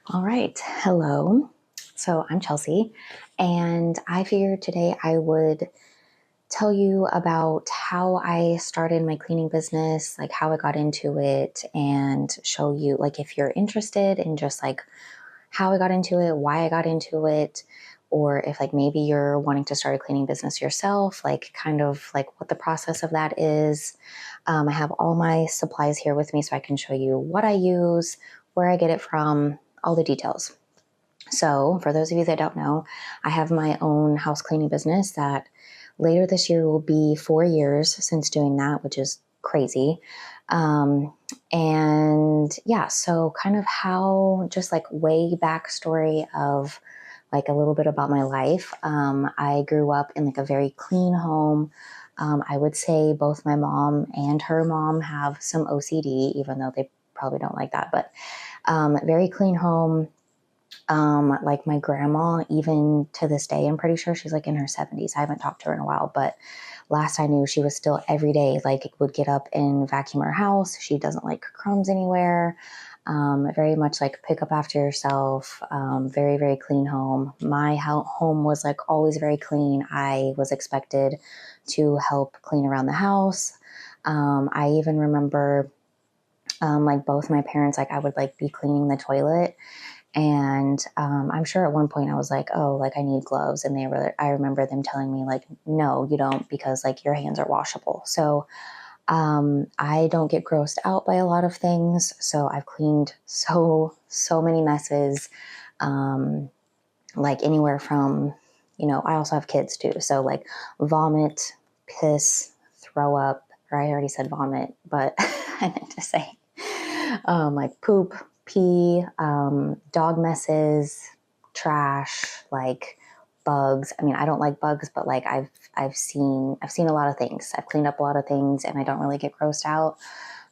All right. Hello. So I'm Chelsea, and I figured today I would tell you about how I started my cleaning business, like how I got into it, and show you, like, if you're interested in just like how I got into it, why I got into it, or if like maybe you're wanting to start a cleaning business yourself, like kind of like what the process of that is. I have all my supplies here with me so I can show you what I use, where I get it from, all the details. So, for those of you that don't know, I have my own house cleaning business that later this year will be 4 years since doing that, which is crazy. And yeah, so kind of how, just like way backstory of like a little bit about my life. I grew up in like a very clean home. I would say both my mom and her mom have some OCD, even though they probably don't like that, but very clean home. Like my grandma, even to this day, I'm pretty sure she's like in her 70s. I haven't talked to her in a while, but last I knew, she was still every day, like would get up and vacuum her house. She doesn't like crumbs anywhere. Very much like pick up after yourself. Very, very clean home. My home was like always very clean. I was expected to help clean around the house. I even remember like both my parents, like I would like be cleaning the toilet, and I'm sure at one point I was like, oh, like I need gloves. And I remember them telling me, like, no, you don't, because like your hands are washable. So I don't get grossed out by a lot of things. So I've cleaned so many messes, um, like anywhere from, I also have kids too. So like vomit, piss, throw up, or I already said vomit, but I meant to say like poop, pee, dog messes, trash, like bugs. I mean, I don't like bugs, but like I've seen a lot of things. I've cleaned up a lot of things, and I don't really get grossed out.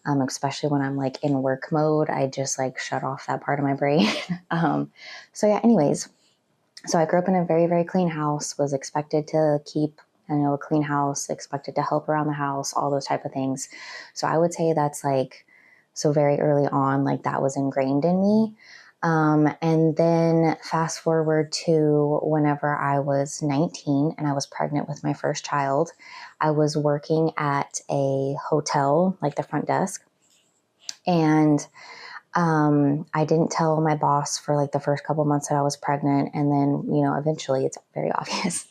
Especially when I'm like in work mode, I just like shut off that part of my brain. So yeah. Anyways, so I grew up in a very, very clean house. Was expected to keep, a clean house. Expected to help around the house, all those type of things. So I would say that's like, so very early on, like that was ingrained in me. And then fast forward to whenever I was 19 and I was pregnant with my first child. I was working at a hotel, like the front desk, and I didn't tell my boss for like the first couple months that I was pregnant. And then, eventually it's very obvious.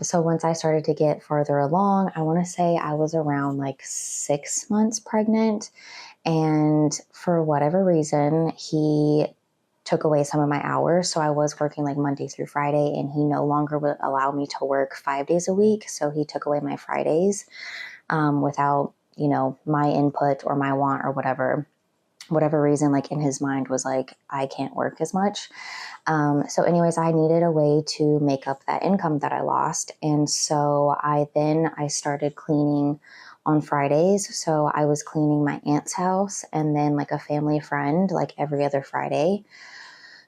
So once I started to get farther along, I want to say I was around like 6 months pregnant. And for whatever reason, he took away some of my hours. So I was working like Monday through Friday, and he no longer would allow me to work 5 days a week. So he took away my Fridays, without, my input or my want or whatever reason, like in his mind was like, I can't work as much. So anyways, I needed a way to make up that income that I lost. And so I started cleaning on Fridays. So I was cleaning my aunt's house and then like a family friend, like every other Friday.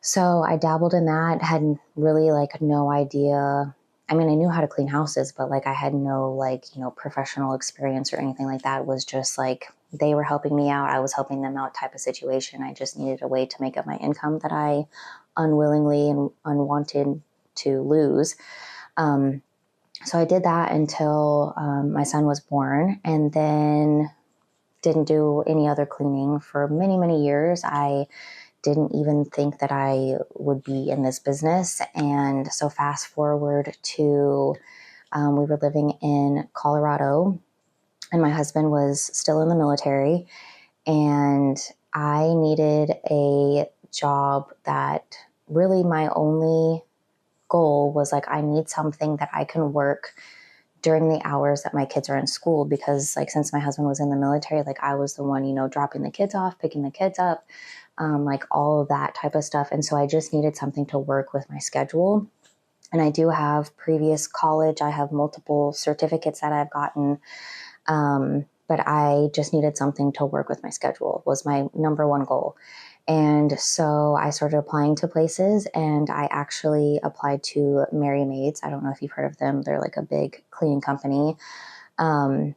So I dabbled in that, had really like no idea. I mean, I knew how to clean houses, but like I had no like, professional experience or anything like that. It was just like they were helping me out. I was helping them out type of situation. I just needed a way to make up my income that I unwillingly and unwanted to lose. Um, so I did that until my son was born, and then didn't do any other cleaning for many, many years. I didn't even think that I would be in this business. And so fast forward to, we were living in Colorado, and my husband was still in the military, and I needed a job that really my only goal was like, I need something that I can work during the hours that my kids are in school, because like since my husband was in the military, like I was the one, dropping the kids off, picking the kids up, like all of that type of stuff. And so I just needed something to work with my schedule. And I do have previous college. I have multiple certificates that I've gotten. But I just needed something to work with my schedule was my number one goal. And so I started applying to places, and I actually applied to Mary Maids. I don't know if you've heard of them. They're like a big cleaning company. Um,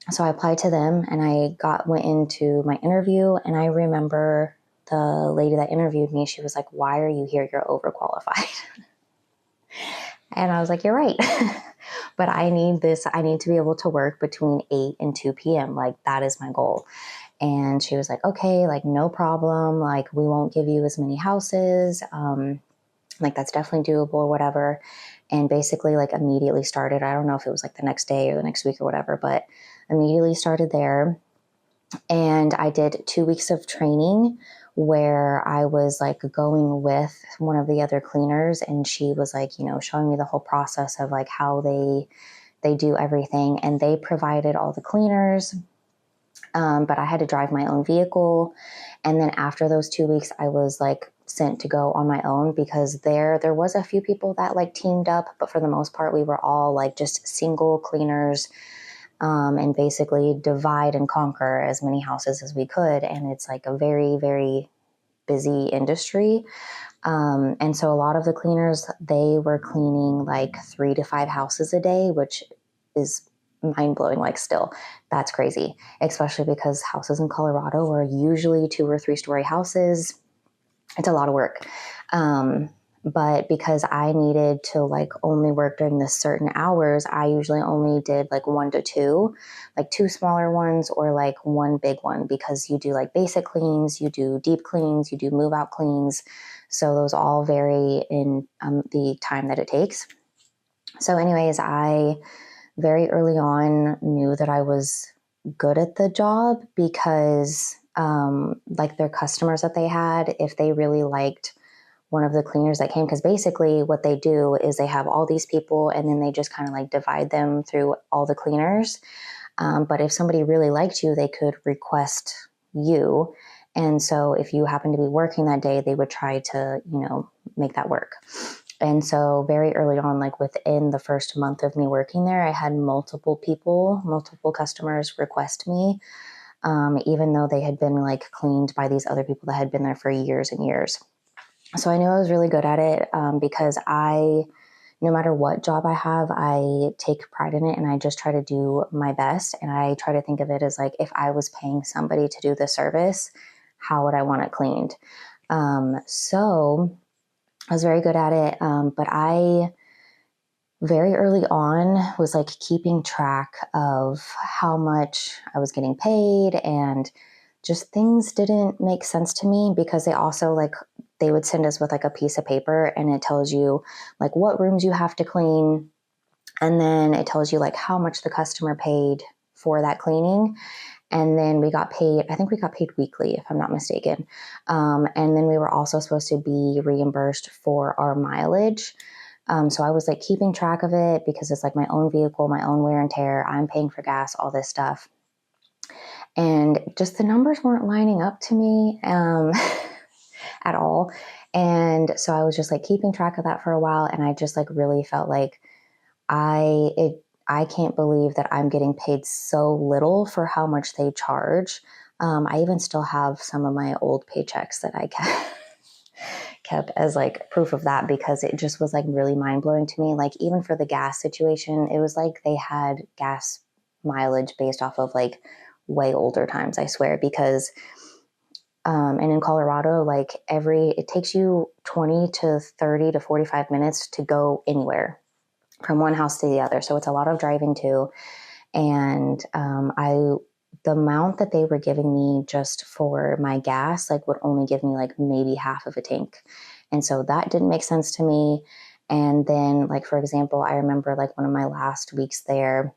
so I applied to them, and I went into my interview, and I remember the lady that interviewed me, she was like, "Why are you here? You're overqualified." And I was like, "You're right." But I need this. I need to be able to work between 8 and 2 p.m. Like, that is my goal. And she was like, "Okay, like, no problem. Like, we won't give you as many houses. Like, that's definitely doable or whatever." And basically, like, immediately started. I don't know if it was like the next day or the next week or whatever, but immediately started there. And I did 2 weeks of training where I was like going with one of the other cleaners, and she was like, showing me the whole process of like how they do everything, and they provided all the cleaners. But I had to drive my own vehicle. And then after those 2 weeks, I was like sent to go on my own, because there was a few people that like teamed up, but for the most part, we were all like just single cleaners, and basically divide and conquer as many houses as we could. And it's like a very, very busy industry. And so a lot of the cleaners, they were cleaning like 3 to 5 houses a day, which is mind blowing. Like, still, that's crazy, especially because houses in Colorado are usually 2 or 3 story houses. It's a lot of work. But because I needed to like only work during this certain hours, I usually only did like 1 to 2, like 2 smaller ones or like 1 big one, because you do like basic cleans, you do deep cleans, you do move out cleans. So those all vary in the time that it takes. So anyways, I very early on knew that I was good at the job, because like their customers that they had, if they really liked one of the cleaners that came, because basically what they do is they have all these people and then they just kind of like divide them through all the cleaners. But if somebody really liked you, they could request you. And so if you happen to be working that day, they would try to, make that work. And so very early on, like within the first month of me working there, I had multiple customers request me, even though they had been like cleaned by these other people that had been there for years and years. So I knew I was really good at it, because no matter what job I have, I take pride in it and I just try to do my best. And I try to think of it as like, if I was paying somebody to do the service, how would I want it cleaned? So I was very good at it. But I very early on was like keeping track of how much I was getting paid, and just things didn't make sense to me, because they also like, they would send us with like a piece of paper and it tells you like what rooms you have to clean. And then it tells you like how much the customer paid for that cleaning. And then I think we got paid weekly, if I'm not mistaken. And then we were also supposed to be reimbursed for our mileage. So I was like keeping track of it, because it's like my own vehicle, my own wear and tear. I'm paying for gas, all this stuff. And just the numbers weren't lining up to me at all. And so I was just like keeping track of that for a while. And I just like really felt like I can't believe that I'm getting paid so little for how much they charge. I even still have some of my old paychecks that I kept as like proof of that, because it just was like really mind blowing to me. Like, even for the gas situation, it was like they had gas mileage based off of like way older times, I swear, because and in Colorado, like it takes you 20 to 30 to 45 minutes to go anywhere from one house to the other. So it's a lot of driving too. And the amount that they were giving me just for my gas, like would only give me like maybe half of a tank. And so that didn't make sense to me. And then like, for example, I remember like one of my last weeks there,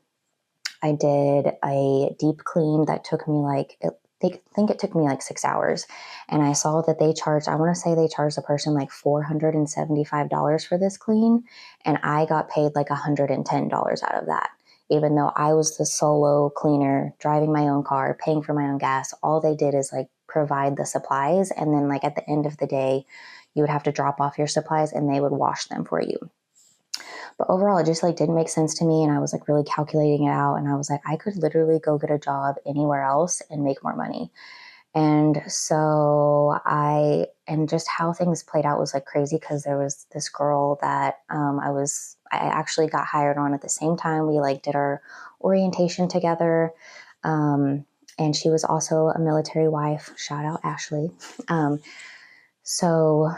I did a deep clean that took me like, I think it took me like 6 hours. And I saw that I want to say they charged the person like $475 for this clean. And I got paid like $110 out of that, even though I was the solo cleaner, driving my own car, paying for my own gas. All they did is like provide the supplies. And then like at the end of the day, you would have to drop off your supplies and they would wash them for you. But overall, it just like didn't make sense to me. And I was like really calculating it out. And I was like, I could literally go get a job anywhere else and make more money. And so and just how things played out was like crazy, because there was this girl that I actually got hired on at the same time. We like did our orientation together. and she was also a military wife. Shout out Ashley. So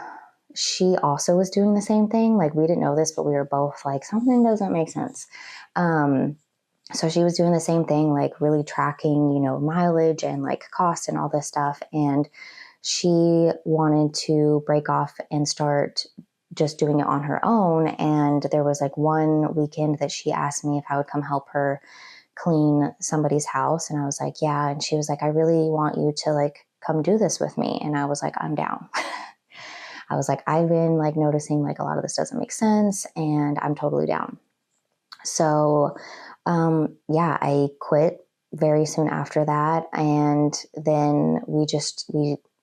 she also was doing the same thing. Like, we didn't know this, but we were both like, something doesn't make sense. So she was doing the same thing, like really tracking, mileage and like cost and all this stuff. And she wanted to break off and start just doing it on her own. And there was like one weekend that she asked me if I would come help her clean somebody's house. And I was like, yeah. And she was like, I really want you to like come do this with me. And I was like, I'm down. I was like, I've been like noticing like a lot of this doesn't make sense, and I'm totally down. So, yeah, I quit very soon after that. And then we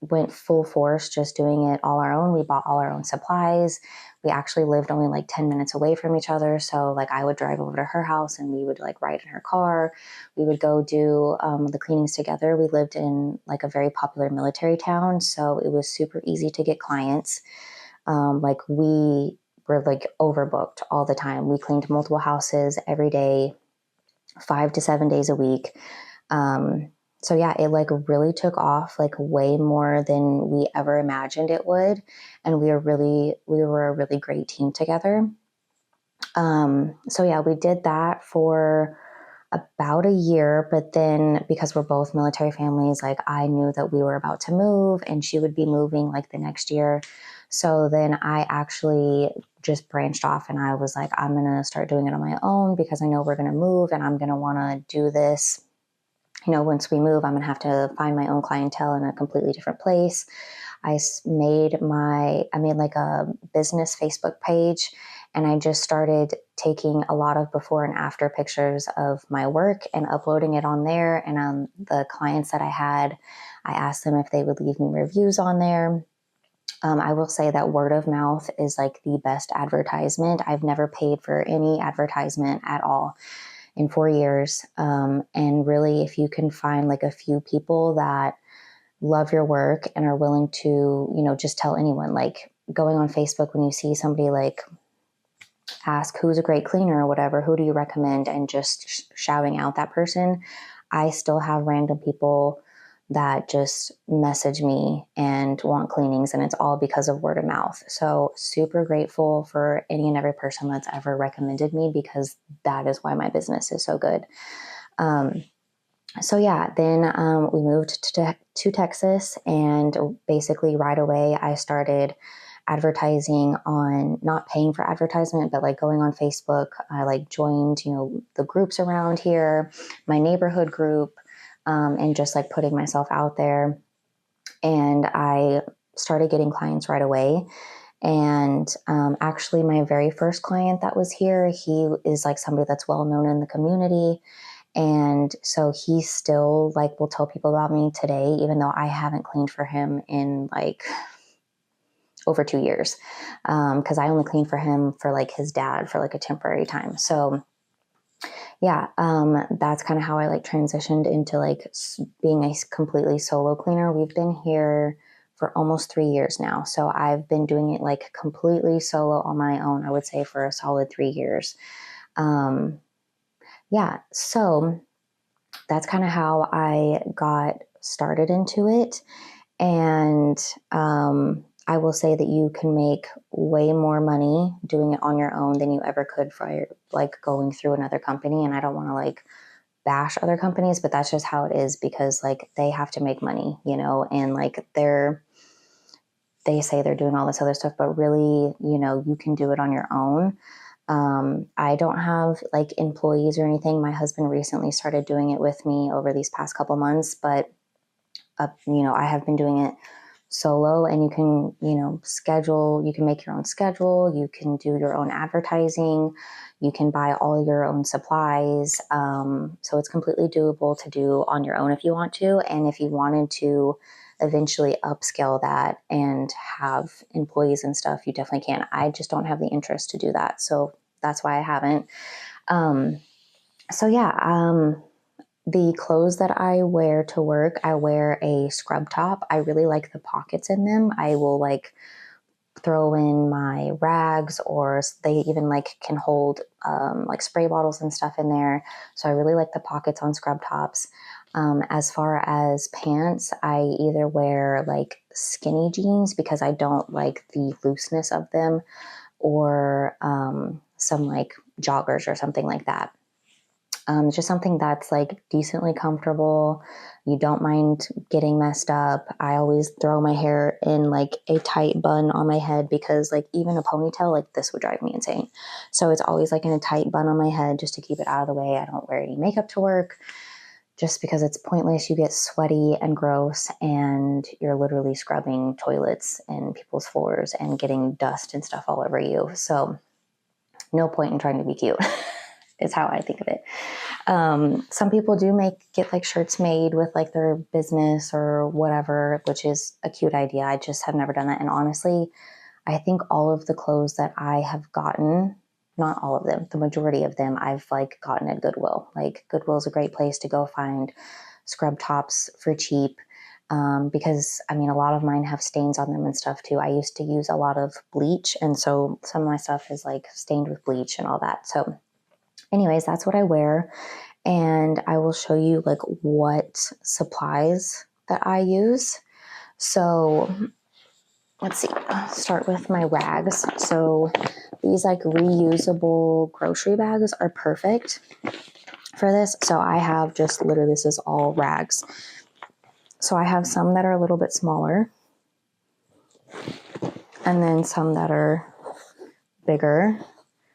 went full force, just doing it all our own. We bought all our own supplies. We actually lived only like 10 minutes away from each other. So like I would drive over to her house and we would like ride in her car. We would go do the cleanings together. We lived in like a very popular military town. So it was super easy to get clients. Like we were like overbooked all the time. We cleaned multiple houses every day, 5 to 7 days a week. So yeah, it like really took off like way more than we ever imagined it would. And we were a really great team together. So yeah, we did that for about a year, but then because we're both military families, like I knew that we were about to move and she would be moving like the next year. So then I actually just branched off and I was like, I'm going to start doing it on my own because I know we're going to move and I'm going to want to do this. Once we move, I'm going to have to find my own clientele in a completely different place. I made like a business Facebook page, and I just started taking a lot of before and after pictures of my work and uploading it on there. And on the clients that I had, I asked them if they would leave me reviews on there. I will say that word of mouth is like the best advertisement. I've never paid for any advertisement at all in 4 years. And really, if you can find like a few people that love your work and are willing to, just tell anyone, like going on Facebook, when you see somebody like ask who's a great cleaner or whatever, who do you recommend, and just shouting out that person. I still have random people that just message me and want cleanings, and it's all because of word of mouth. So super grateful for any and every person that's ever recommended me, because that is why my business is so good. So yeah, then we moved to Texas, and basically right away I started advertising on, not paying for advertisement, but like going on Facebook. I like joined, the groups around here, my neighborhood group, and just like putting myself out there. And I started getting clients right away. And actually, my very first client that was here, he is like somebody that's well known in the community. And so he still like will tell people about me today, even though I haven't cleaned for him in like over 2 years. Cause I only cleaned for him for like his dad for like a temporary time. So yeah, that's kind of how I like transitioned into like being a completely solo cleaner. We've been here for almost 3 years now. So I've been doing it like completely solo on my own, I would say, for a solid 3 years. Yeah, so that's kind of how I got started into it. And I will say that you can make way more money doing it on your own than you ever could for like going through another company. And I don't want to like bash other companies, but that's just how it is, because like they have to make money, and like they say they're doing all this other stuff, but really, you can do it on your own. I don't have like employees or anything. My husband recently started doing it with me over these past couple months, but I have been doing it solo. And you can, you can make your own schedule. You can do your own advertising. You can buy all your own supplies. So it's completely doable to do on your own if you want to. And if you wanted to eventually upscale that and have employees and stuff, you definitely can. I just don't have the interest to do that. So that's why I haven't. So yeah, the clothes that I wear to work, I wear a scrub top. I really like the pockets in them. I will like throw in my rags, or they even like can hold like spray bottles and stuff in there. So I really like the pockets on scrub tops. As far as pants, I either wear like skinny jeans because I don't like the looseness of them, or some like joggers or something like that. Just something that's like decently comfortable. You don't mind getting messed up. I always throw my hair in like a tight bun on my head because like even a ponytail like this would drive me insane. So it's always like in a tight bun on my head just to keep it out of the way. I don't wear any makeup to work just because it's pointless. You get sweaty and gross and you're literally scrubbing toilets and people's floors and getting dust and stuff all over you. So no point in trying to be cute is how I think of it. Some people do get like shirts made with like their business or whatever, which is a cute idea. I just have never done that. And honestly, I think all of the clothes that I have gotten, not all of them, the majority of them I've like gotten at Goodwill. Like Goodwill is a great place to go find scrub tops for cheap. Because I mean, a lot of mine have stains on them and stuff too. I used to use a lot of bleach. And so some of my stuff is like stained with bleach and all that. So anyways, that's what I wear. And I will show you like what supplies that I use. So let's see, start with my rags. So these like reusable grocery bags are perfect for this. So I have just literally, this is all rags. So I have some that are a little bit smaller and then some that are bigger.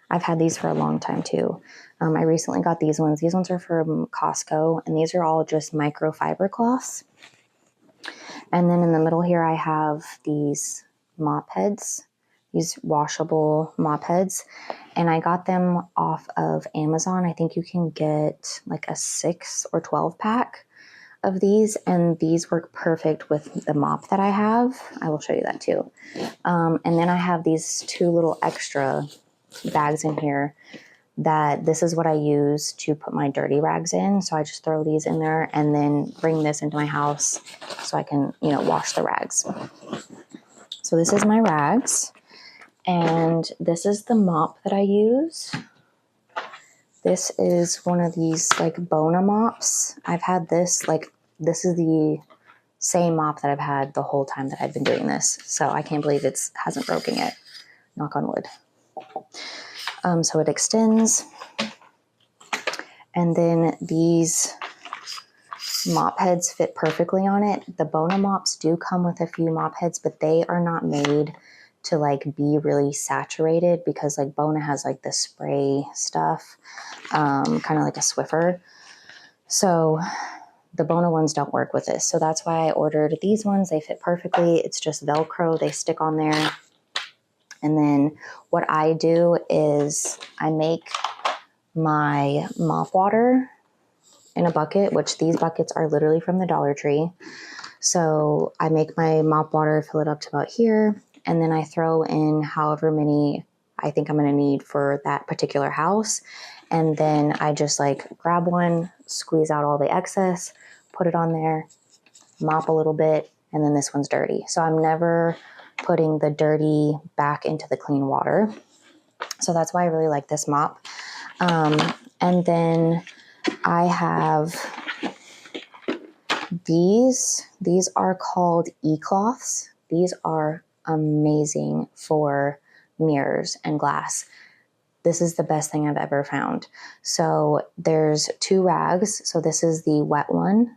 I've had these for a long time too. I recently got these ones. These ones are from Costco, and these are all just microfiber cloths. And then in the middle here, I have these mop heads, these washable mop heads. And I got them off of Amazon. I think you can get like a 6 or 12 pack of these, and these work perfect with the mop that I have. I will show you that too. And then I have these 2 little extra bags in here that this is what I use to put my dirty rags in. So I just throw these in there and then bring this into my house so I can, wash the rags. So this is my rags, and this is the mop that I use. This is one of these like Bona mops. I've had this, this is the same mop that I've had the whole time that I've been doing this. So I can't believe it hasn't broken yet. Knock on wood. So it extends, and then these mop heads fit perfectly on it. The Bona mops do come with a few mop heads, but they are not made to like be really saturated because like Bona has like the spray stuff, kind of like a Swiffer. So the Bona ones don't work with this. So that's why I ordered these ones. They fit perfectly. It's just Velcro. They stick on there. And then what I do is I make my mop water in a bucket, which these buckets are literally from the Dollar Tree. So I make my mop water, fill it up to about here, and then I throw in however many I think I'm going to need for that particular house. And then I just like grab one, squeeze out all the excess, put it on there, mop a little bit, and then this one's dirty. So I'm never putting the dirty back into the clean water. So that's why I really like this mop. And then I have these. These are called e-cloths. These are amazing for mirrors and glass. This is the best thing I've ever found. So there's 2 rags. So this is the wet one,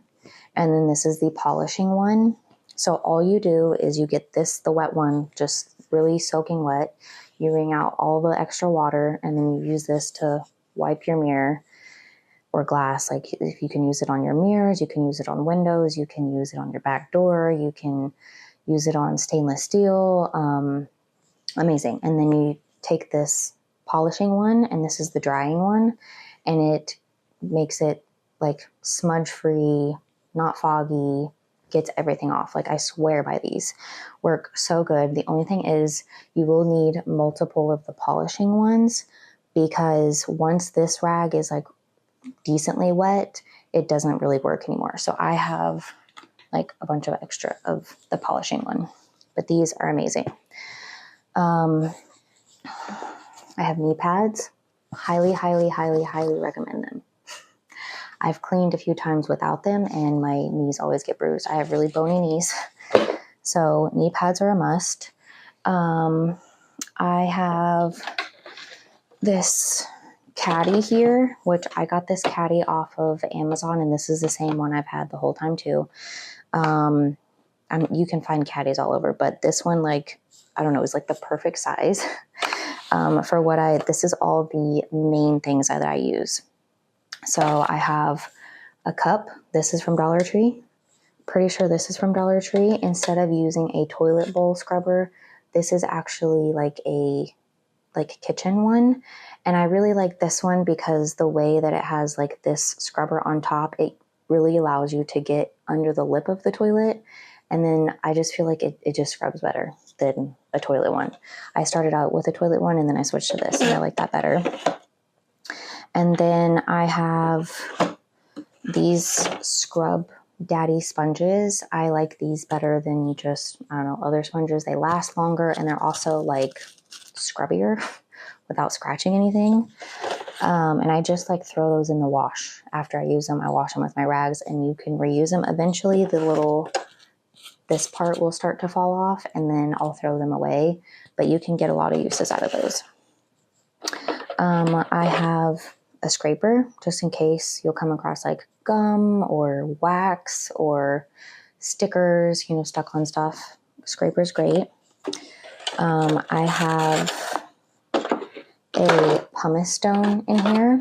and then this is the polishing one. So all you do is you get the wet one, just really soaking wet. You wring out all the extra water, and then you use this to wipe your mirror or glass. Like if you can use it on your mirrors, you can use it on windows, you can use it on your back door, you can use it on stainless steel. Amazing. And then you take this polishing one, and this is the drying one, and it makes it like smudge free, not foggy, gets everything off. Like I swear by these, work so good. The only thing is you will need multiple of the polishing ones, because once this rag is like decently wet, it doesn't really work anymore. So I have like a bunch of extra of the polishing one, but these are amazing. I have knee pads. Highly, highly, highly, highly recommend them. I've cleaned a few times without them and my knees always get bruised. I have really bony knees. So knee pads are a must. I have this caddy here, which I got this caddy off of Amazon, and this is the same one I've had the whole time too. You can find caddies all over, but this one, like, I don't know, is like the perfect size this is all the main things that I use. So I have a cup. This is from Dollar Tree. Pretty sure this is from Dollar Tree. Instead of using a toilet bowl scrubber, this is actually like a kitchen one. And I really like this one because the way that it has like this scrubber on top, it really allows you to get under the lip of the toilet. And then I just feel like it just scrubs better than a toilet one. I started out with a toilet one and then I switched to this and I like that better. And then I have these Scrub Daddy sponges. I like these better than just, I don't know, other sponges. They last longer and they're also like scrubbier without scratching anything. And I just like throw those in the wash. After I use them, I wash them with my rags and you can reuse them. Eventually this part will start to fall off and then I'll throw them away, but you can get a lot of uses out of those. I have a scraper just in case you'll come across like gum or wax or stickers, stuck on stuff. Scraper's great. I have a pumice stone in here.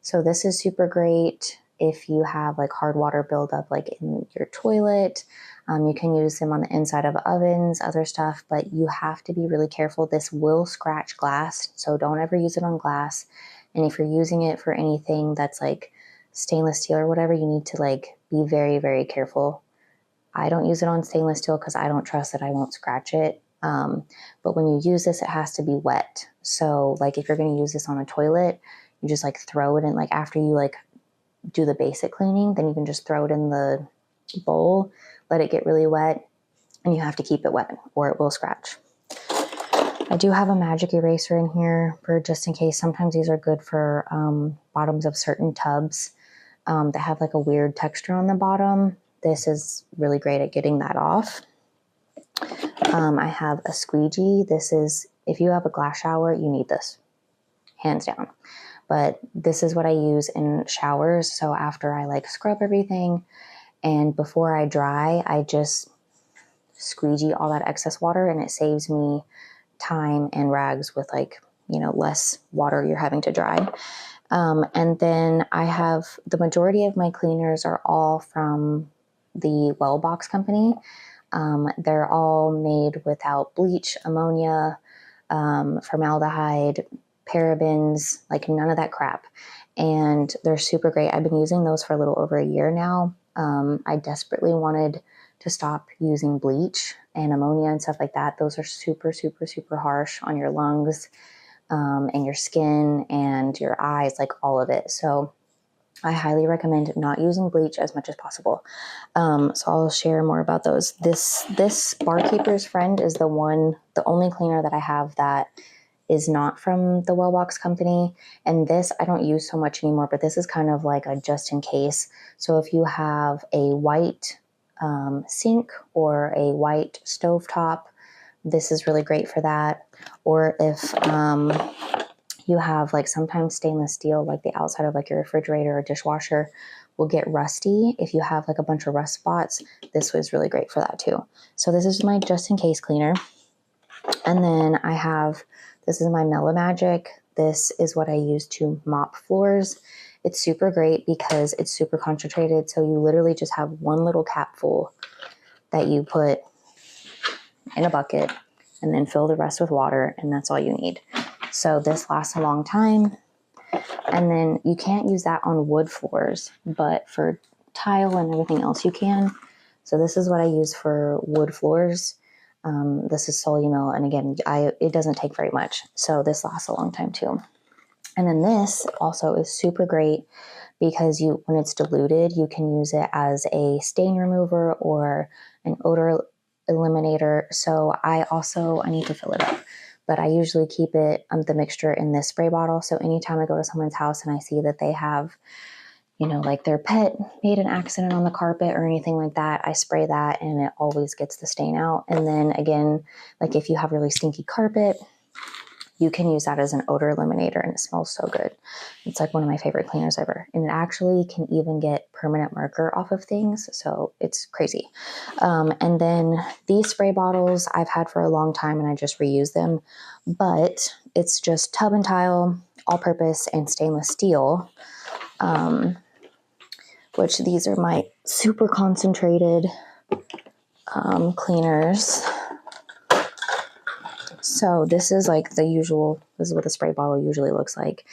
So this is super great if you have like hard water buildup like in your toilet. You can use them on the inside of ovens, other stuff, but you have to be really careful. This will scratch glass, so don't ever use it on glass. And if you're using it for anything that's like stainless steel or whatever, you need to like be very, very careful. I don't use it on stainless steel because I don't trust that I won't scratch it. But when you use this, it has to be wet. So like if you're going to use this on a toilet, you just like throw it in, like after you like do the basic cleaning, then you can just throw it in the bowl, let it get really wet, and you have to keep it wet or it will scratch. I do have a magic eraser in here for just in case. Sometimes these are good for bottoms of certain tubs that have like a weird texture on the bottom. This is really great at getting that off. I have a squeegee. This is, if you have a glass shower, you need this, hands down. But this is what I use in showers. So after I like scrub everything and before I dry, I just squeegee all that excess water and it saves me time and rags with like, less water you're having to dry. And then I have the majority of my cleaners are all from the Wellbox company. They're all made without bleach, ammonia, formaldehyde, parabens, like none of that crap. And they're super great. I've been using those for a little over a year now. I desperately wanted to stop using bleach and ammonia and stuff like that. Those are super, super, super harsh on your lungs, and your skin and your eyes, like all of it. So I highly recommend not using bleach as much as possible. So I'll share more about those. This Barkeeper's Friend is the only cleaner that I have that is not from the Wellbox company. And this I don't use so much anymore, but this is kind of like a just in case. So if you have a white sink or a white stovetop, this is really great for that. Or if you have like sometimes stainless steel, like the outside of like your refrigerator or dishwasher will get rusty. If you have like a bunch of rust spots, this was really great for that too. So this is my just in case cleaner. And then this is my Melomagic. This is what I use to mop floors. It's super great because it's super concentrated. So you literally just have one little capful that you put in a bucket and then fill the rest with water, and that's all you need. So this lasts a long time. And then you can't use that on wood floors, but for tile and everything else you can. So this is what I use for wood floors. This is Solumil, and again, it doesn't take very much. So this lasts a long time too. And then this also is super great because when it's diluted, you can use it as a stain remover or an odor eliminator. So I need to fill it up, but I usually keep the mixture in this spray bottle. So anytime I go to someone's house and I see that they have, like their pet made an accident on the carpet or anything like that, I spray that and it always gets the stain out. And then again, like if you have really stinky carpet, you can use that as an odor eliminator and it smells so good. It's like one of my favorite cleaners ever. And it actually can even get permanent marker off of things. So it's crazy. And then these spray bottles I've had for a long time and I just reuse them, but it's just tub and tile, all purpose and stainless steel. Which these are my super concentrated cleaners. So this is like the usual, this is what the spray bottle usually looks like.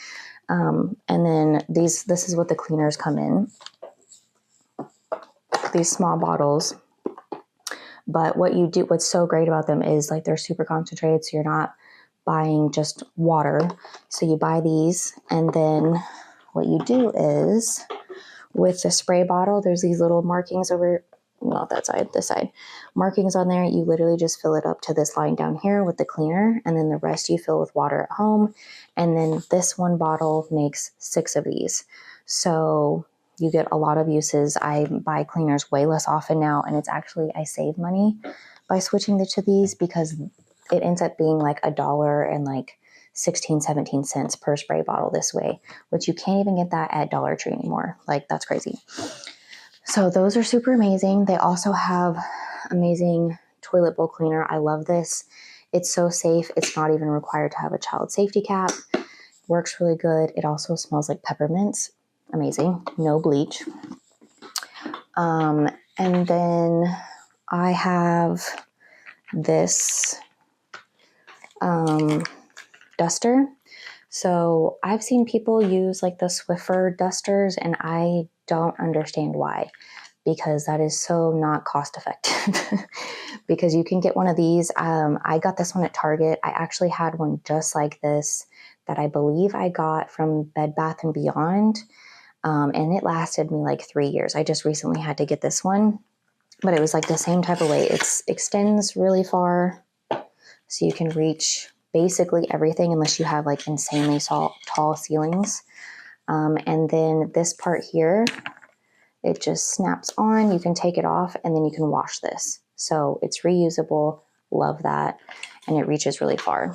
And then this is what the cleaners come in, these small bottles. But what's so great about them is like they're super concentrated, so you're not buying just water. So you buy these, and then what you do is with the spray bottle, there's these little markings not that side, this side, markings on there. You literally just fill it up to this line down here with the cleaner, and then the rest you fill with water at home. And then this one bottle makes 6 of these. So you get a lot of uses. I buy cleaners way less often now, and I save money by switching to these because it ends up being like $1 and like 16, 17 cents per spray bottle this way, which you can't even get that at Dollar Tree anymore. Like that's crazy. So those are super amazing. They also have amazing toilet bowl cleaner. I love this. It's so safe. It's not even required to have a child safety cap. Works really good. It also smells like peppermints. Amazing. No bleach. And then I have this duster. So I've seen people use like the Swiffer dusters and I don't understand why, because that is so not cost effective. Because you can get one of these. I got this one at Target. I actually had one just like this that I believe I got from Bed Bath & Beyond. And it lasted me like 3 years. I just recently had to get this one, but it was like the same type of way. It extends really far, so you can reach basically everything unless you have like insanely tall ceilings. And then this part here, it just snaps on. You can take it off and then you can wash this. So it's reusable. Love that. And it reaches really far.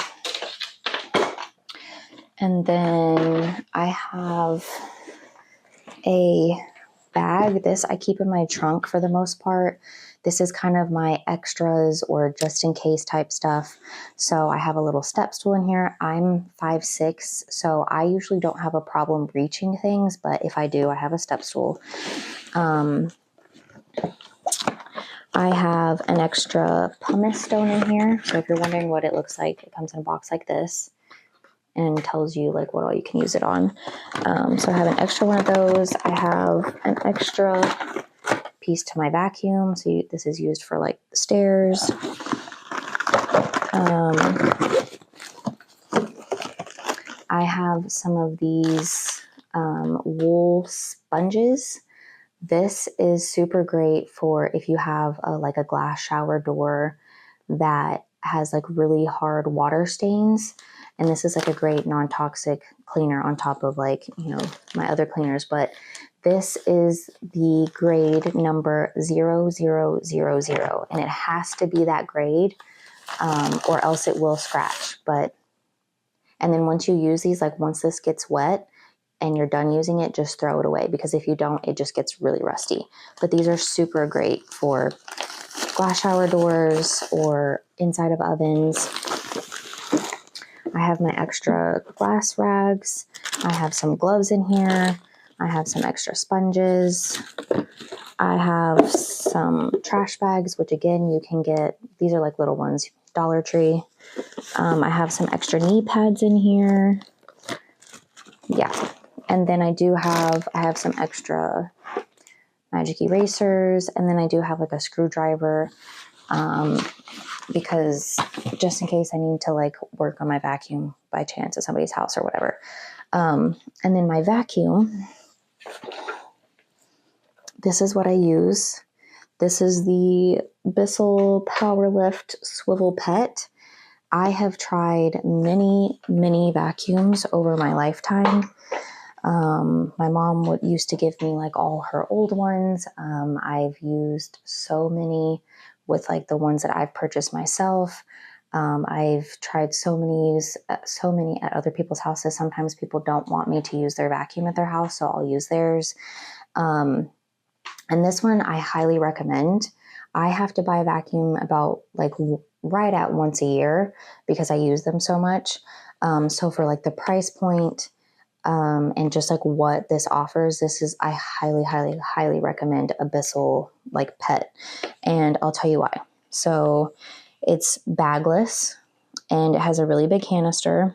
And then I have a bag. This I keep in my trunk for the most part. This is kind of my extras or just in case type stuff. So I have a little step stool in here. I'm 5'6", so I usually don't have a problem reaching things, but if I do, I have a step stool. I have an extra pumice stone in here. So if you're wondering what it looks like, it comes in a box like this and tells you like what all you can use it on. So I have an extra one of those. I have an extra piece to my vacuum. So this is used for like the stairs. I have some of these wool sponges. This is super great for if you have like a glass shower door that has like really hard water stains. And this is like a great non-toxic cleaner on top of like, my other cleaners. But this is the grade number 0000, and it has to be that grade or else it will scratch. And then once you use these, like once this gets wet and you're done using it, just throw it away, because if you don't, it just gets really rusty. But these are super great for glass shower doors or inside of ovens. I have my extra glass rags. I have some gloves in here. I have some extra sponges. I have some trash bags, which again, you can get. These are like little ones, Dollar Tree. I have some extra knee pads in here. Yeah. And then I have some extra magic erasers. And then I do have like a screwdriver because just in case I need to like work on my vacuum by chance at somebody's house or whatever. And then my vacuum, this is what I use. This is the Bissell Powerlift Swivel Pet. I have tried many, many vacuums over my lifetime. My mom used to give me like all her old ones. I've used so many with like the ones that I've purchased myself. I've tried so many at other people's houses. Sometimes people don't want me to use their vacuum at their house, so I'll use theirs. And this one I highly recommend. I have to buy a vacuum about like right at once a year because I use them so much. So for like the price point, and just like what this offers, I highly, highly, highly recommend Abyssal like Pet. And I'll tell you why. So it's bagless and it has a really big canister.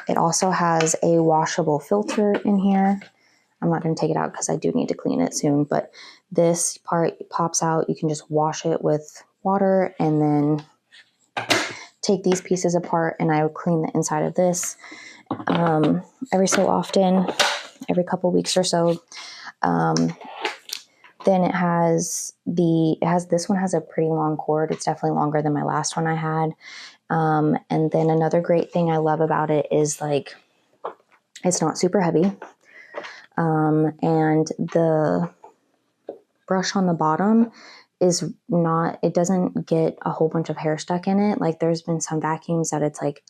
It also has a washable filter in here. I'm not going to take it out because I do need to clean it soon, but this part pops out. You can just wash it with water and then take these pieces apart, and I would clean the inside of this every so often, every couple weeks or so. Then this one has a pretty long cord. It's definitely longer than my last one I had. And then another great thing I love about it is like, it's not super heavy. And the brush on the bottom it doesn't get a whole bunch of hair stuck in it. Like there's been some vacuums that it's like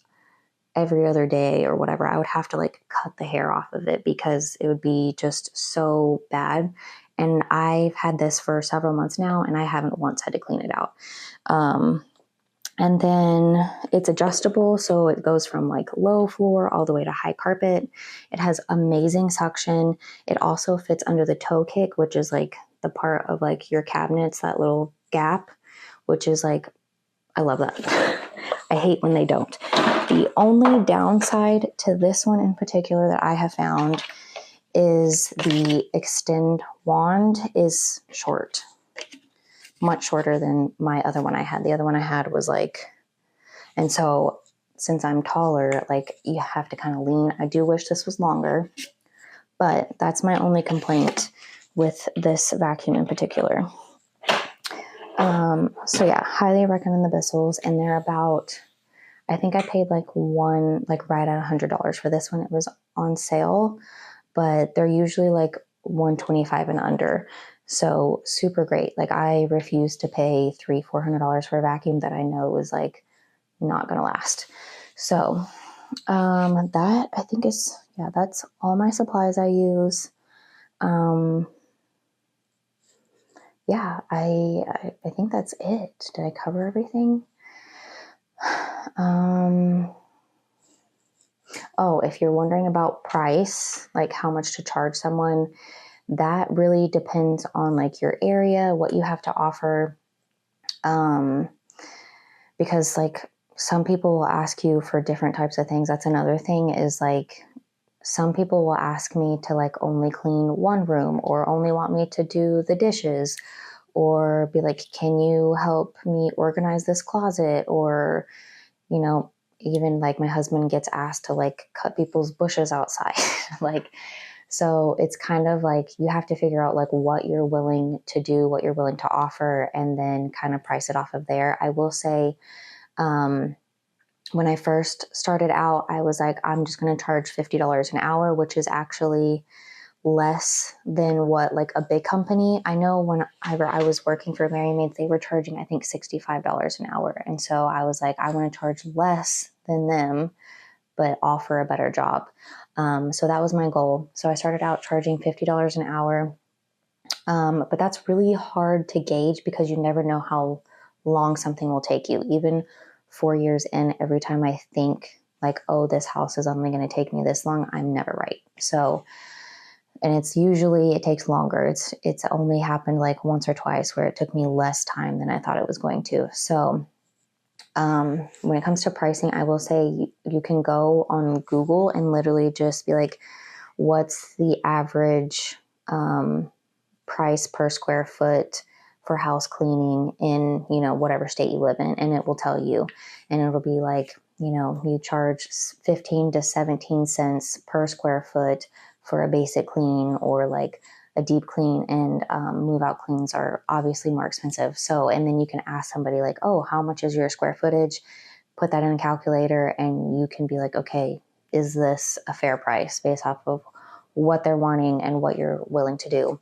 every other day or whatever, I would have to like cut the hair off of it because it would be just so bad. And I've had this for several months now and I haven't once had to clean it out. And then it's adjustable. So it goes from like low floor all the way to high carpet. It has amazing suction. It also fits under the toe kick, which is like the part of like your cabinets, that little gap, which is like, I love that. I hate when they don't. The only downside to this one in particular that I have found is the extend wand is short, much shorter than my other one I had. The other one I had was like, and so since I'm taller, like you have to kind of lean. I do wish this was longer, but that's my only complaint with this vacuum in particular. So yeah, highly recommend the Bissells, and they're about, I think I paid like right at $100 for this one. It was on sale, but they're usually like $125 and under. So super great. Like I refuse to pay $300-400 for a vacuum that I know is like not going to last. So, that I think that's all my supplies I use. Yeah, I think that's it. Did I cover everything? Oh, if you're wondering about price, like how much to charge someone, that really depends on like your area, what you have to offer. Because like some people will ask you for different types of things. That's another thing is like some people will ask me to like only clean one room or only want me to do the dishes or be like, can you help me organize this closet? Or, you know, even like my husband gets asked to like cut people's bushes outside. Like, so it's kind of like you have to figure out like what you're willing to do, what you're willing to offer, and then kind of price it off of there. I will say, when I first started out, I was like, I'm just going to charge $50 an hour, which is actually less than what like a big company. I know whenever I was working for Mary Maids, they were charging, I think, $65 an hour. And so I was like, I want to charge less than them, but offer a better job. So that was my goal. So I started out charging $50 an hour. But that's really hard to gauge because you never know how long something will take you. Even 4 years in, every time I think like, oh, this house is only going to take me this long, I'm never right. So, and it takes longer. It's only happened like once or twice where it took me less time than I thought it was going to. So, when it comes to pricing, I will say you can go on Google and literally just be like, what's the average price per square foot for house cleaning in, whatever state you live in, and it will tell you. And it'll be like, you charge 15 to 17 cents per square foot for a basic clean or like a deep clean, and move out cleans are obviously more expensive. So, and then you can ask somebody like, oh, how much is your square footage? Put that in a calculator and you can be like, okay, is this a fair price based off of what they're wanting and what you're willing to do.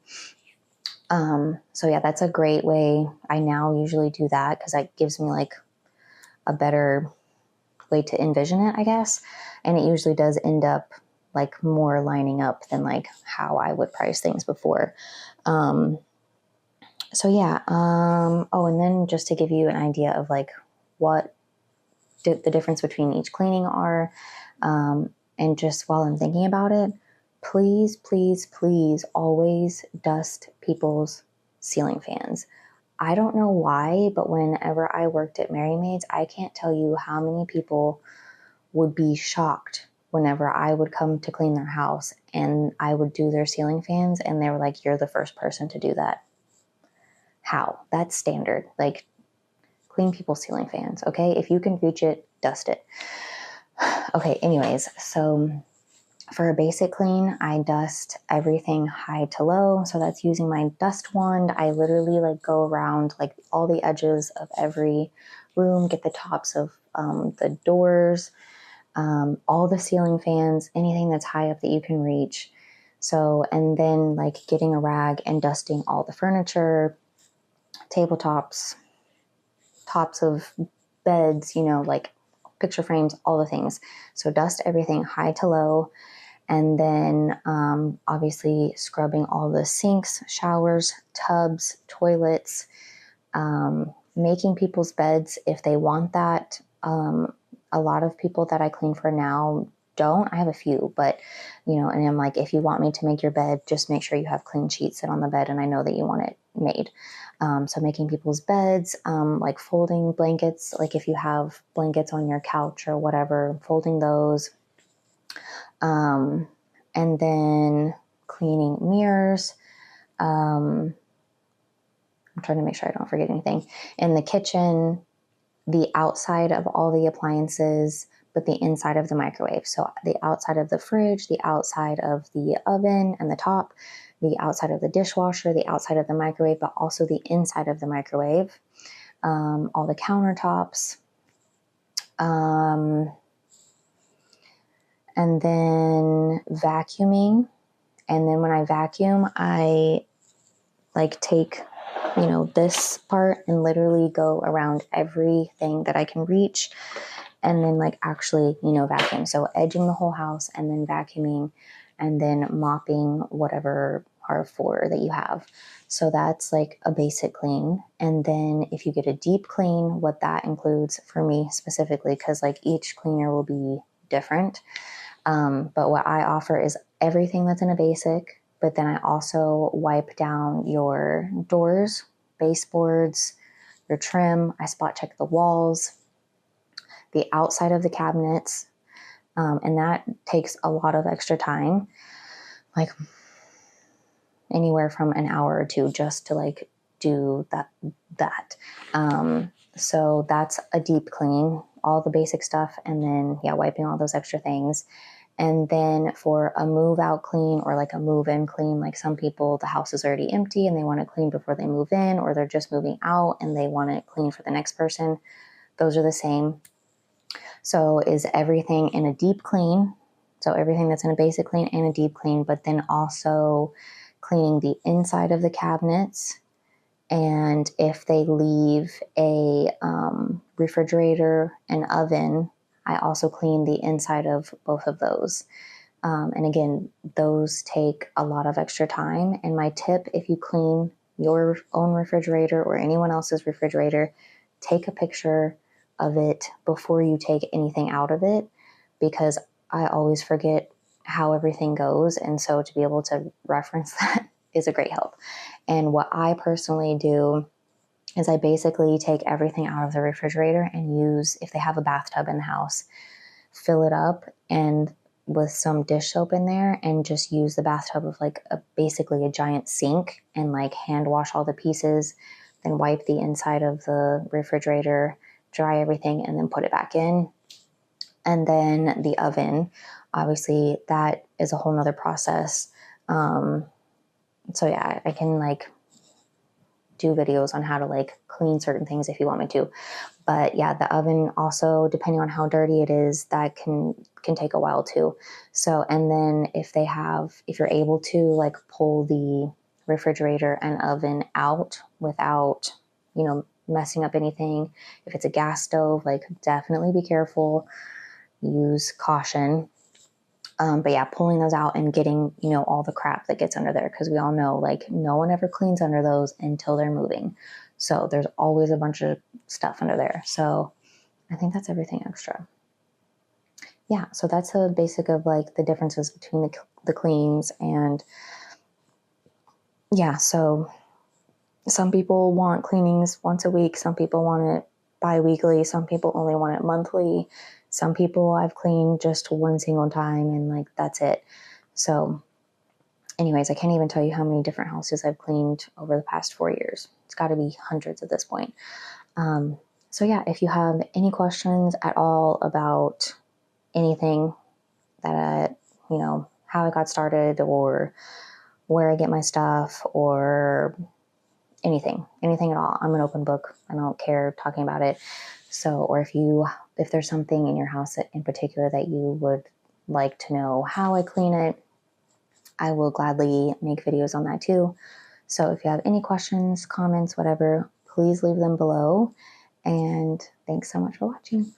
So yeah, that's a great way. I now usually do that because that gives me like a better way to envision it, I guess. And it usually does end up like more lining up than like how I would price things before. So yeah. Oh, and then just to give you an idea of like what the difference between each cleaning are, and just while I'm thinking about it, please, please, please always dust people's ceiling fans. I don't know why, but whenever I worked at Merry Maids, I can't tell you how many people would be shocked whenever I would come to clean their house and I would do their ceiling fans and they were like, you're the first person to do that. How? That's standard. Like, clean people's ceiling fans, okay? If you can reach it, dust it. Okay, anyways, so for a basic clean, I dust everything high to low. So that's using my dust wand. I literally like go around like all the edges of every room, get the tops of the doors, all the ceiling fans, anything that's high up that you can reach. So, and then like getting a rag and dusting all the furniture, tabletops, tops of beds, like picture frames, all the things. So dust everything high to low. And then obviously scrubbing all the sinks, showers, tubs, toilets, making people's beds if they want that. A lot of people that I clean for now don't. I have a few, but, and I'm like, if you want me to make your bed, just make sure you have clean sheets sit on the bed and I know that you want it made. So making people's beds, like folding blankets, like if you have blankets on your couch or whatever, folding those. And then cleaning mirrors. I'm trying to make sure I don't forget anything. In the kitchen, the outside of all the appliances, but the inside of the microwave. So the outside of the fridge, the outside of the oven and the top, the outside of the dishwasher, the outside of the microwave, but also the inside of the microwave. All the countertops. And then vacuuming. And then when I vacuum, I like take, this part and literally go around everything that I can reach and then like actually, vacuum. So edging the whole house and then vacuuming and then mopping whatever R4 that you have. So that's like a basic clean. And then if you get a deep clean, what that includes for me specifically, because like each cleaner will be different. But what I offer is everything that's in a basic, but then I also wipe down your doors, baseboards, your trim. I spot check the walls, the outside of the cabinets. And that takes a lot of extra time, like anywhere from an hour or two just to like do that. So that's a deep clean, all the basic stuff. And then, wiping all those extra things. And then for a move out clean or like a move in clean, like some people, the house is already empty and they want to clean before they move in, or they're just moving out and they want it clean for the next person. Those are the same. So is everything in a deep clean. So everything that's in a basic clean and a deep clean, but then also cleaning the inside of the cabinets. And if they leave a refrigerator and oven, I also clean the inside of both of those. And again, those take a lot of extra time. And my tip, if you clean your own refrigerator or anyone else's refrigerator, take a picture of it before you take anything out of it, because I always forget how everything goes. And so to be able to reference that is a great help. And what I personally do is I basically take everything out of the refrigerator and use, if they have a bathtub in the house, fill it up and with some dish soap in there and just use the bathtub of like basically a giant sink and like hand wash all the pieces, then wipe the inside of the refrigerator, dry everything, and then put it back in. And then the oven, obviously that is a whole nother process. So yeah, I can like do videos on how to like clean certain things if you want me to. But yeah, the oven also, depending on how dirty it is, that can take a while too. So, and then if you're able to like pull the refrigerator and oven out without, messing up anything. If it's a gas stove, like definitely be careful, use caution. But yeah, pulling those out and getting, all the crap that gets under there. Cause we all know like no one ever cleans under those until they're moving. So there's always a bunch of stuff under there. So I think that's everything extra. Yeah. So that's a basic of like the differences between the cleans. And yeah, so some people want cleanings once a week. Some people want it bi-weekly. Some people only want it monthly. Some people I've cleaned just one single time and like, that's it. So anyways, I can't even tell you how many different houses I've cleaned over the past 4 years. It's got to be hundreds at this point. So yeah, if you have any questions at all about anything that, how I got started or where I get my stuff or anything at all, I'm an open book. I don't care talking about it. So, or if there's something in your house that in particular that you would like to know how I clean it, I will gladly make videos on that too. So if you have any questions, comments, whatever, please leave them below. And thanks so much for watching.